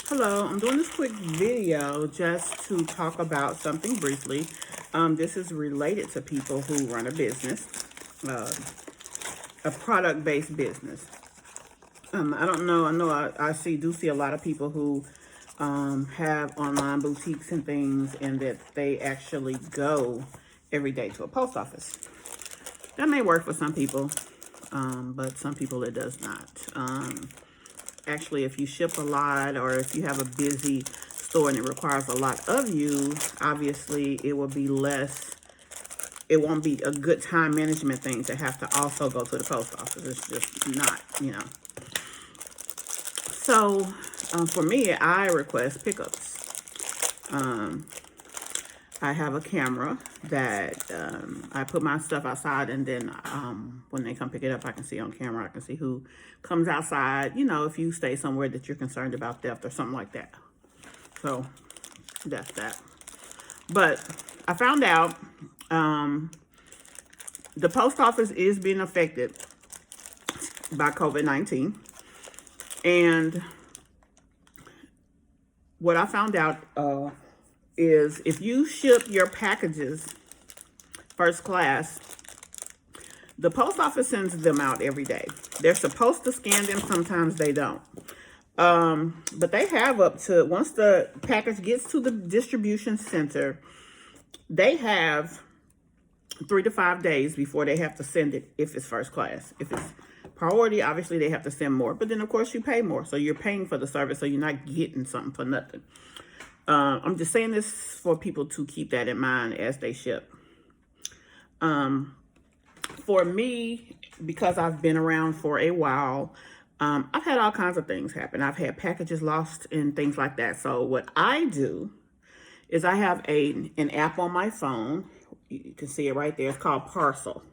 Hello, I'm doing this quick video just to talk about something briefly. This is related to people who run a business, uh, a product-based business. I don't know. I know I do see a lot of people who have online boutiques and things, and that they actually go every day to a post office. That may work for some people, but some people it does not. Actually, if you ship a lot or if you have a busy store and it requires a lot of you, obviously it will be less, it won't be a good time management thing to have to also go to the post office. It's just not. So for me, I request pickups. I have a camera that I put my stuff outside, and then when they come pick it up, I can see on camera. I can see who comes outside, if you stay somewhere that you're concerned about theft or something like that. So that's that. But I found out the post office is being affected by COVID-19. And what I found out is if you ship your packages first class, the post office sends them out every day. They're supposed to scan them. Sometimes they don't. But they have up to, once the package gets to the distribution center, they have 3 to 5 days before they have to send it if it's first class. If it's priority, obviously they have to send more. But then, of course, you pay more. So you're paying for the service, so you're not getting something for nothing. I'm just saying this for people to keep that in mind as they ship. For me, because I've been around for a while, I've had all kinds of things happen. I've had packages lost and things like that. So what I do is I have an app on my phone. You can see it right there. It's called Parcel.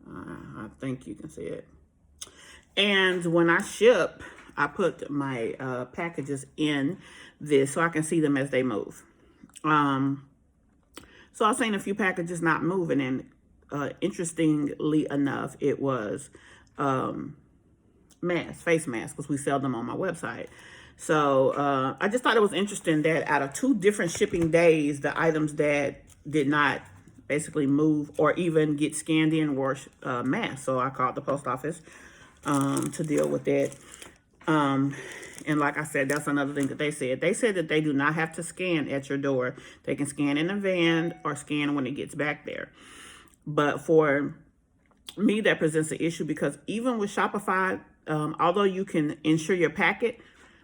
I think you can see it. And when I ship, I put my packages in this so I can see them as they move. So I've seen a few packages not moving, and interestingly enough, it was face masks, because we sell them on my website. So I just thought it was interesting that out of 2 different shipping days, the items that did not basically move or even get scanned in were masks. So I called the post office to deal with it. And like I said, that's another thing that they said. They said that they do not have to scan at your door. They can scan in the van or scan when it gets back there. But for me, that presents an issue, because even with Shopify, although you can insure your packet,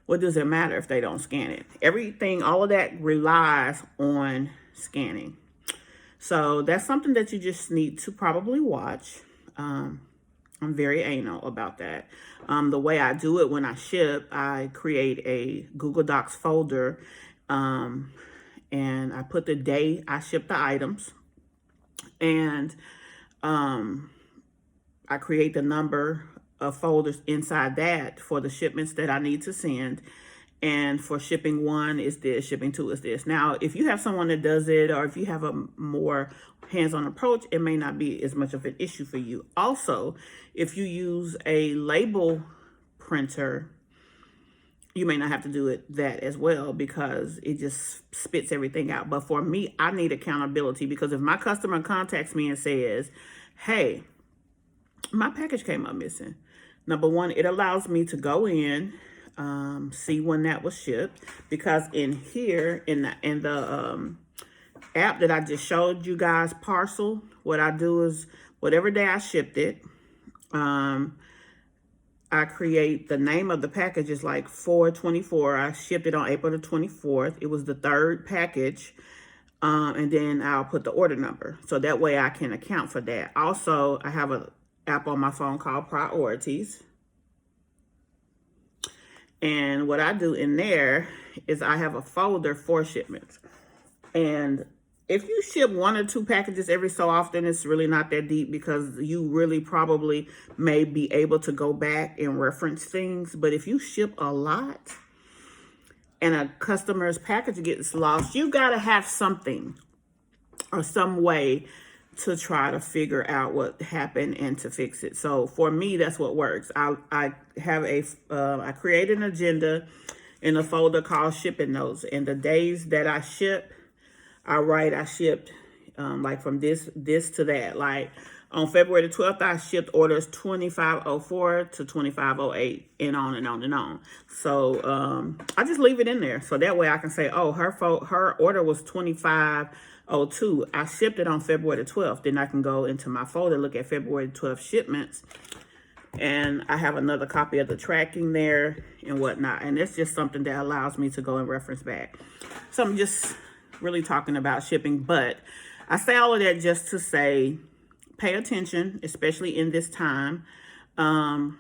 what does it matter if they don't scan it? Everything, all of that relies on scanning. So that's something that you just need to probably watch. I'm very anal about that. The way I do it when I ship, I create a Google Docs folder, and I put the day I ship the items, and I create the number of folders inside that for the shipments that I need to send. And for shipping 1 is this, shipping 2 is this. Now, if you have someone that does it, or if you have a more hands-on approach, it may not be as much of an issue for you. Also, if you use a label printer, you may not have to do that as well, because it just spits everything out. But for me, I need accountability, because if my customer contacts me and says, hey, my package came up missing, number one, it allows me to go in, see when that was shipped, because in here, in the app that I just showed you guys, Parcel, what I do is whatever day I shipped it, I create the name of the package is like 424. I shipped it on April the 24th. It was the 3rd package. And then I'll put the order number. So that way I can account for that. Also, I have an app on my phone called Priorities. And what I do in there is I have a folder for shipments. And if you ship 1 or 2 packages every so often, it's really not that deep, because you really probably may be able to go back and reference things. But if you ship a lot and a customer's package gets lost, you got to have something or some way to try to figure out what happened and to fix it. So for me, that's what works. I have I create an agenda in a folder called shipping notes, and the days that I ship, I shipped like from this to that. Like on February the 12th, I shipped orders 2504 to 2508 and on and on and on. So I just leave it in there. So that way I can say, oh, her order was 2502. I shipped it on February the 12th. Then I can go into my folder, look at February 12th shipments. And I have another copy of the tracking there and whatnot. And it's just something that allows me to go and reference back. So I'm just really talking about shipping. But I say all of that just to say, pay attention, especially in this time, to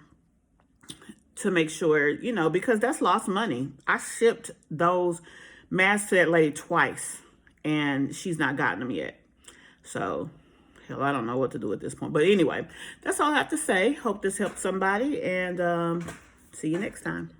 make sure, you know, because that's lost money. I shipped those masks to that lady twice, and she's not gotten them yet. So, hell, I don't know what to do at this point. But anyway, that's all I have to say. Hope this helped somebody, and see you next time.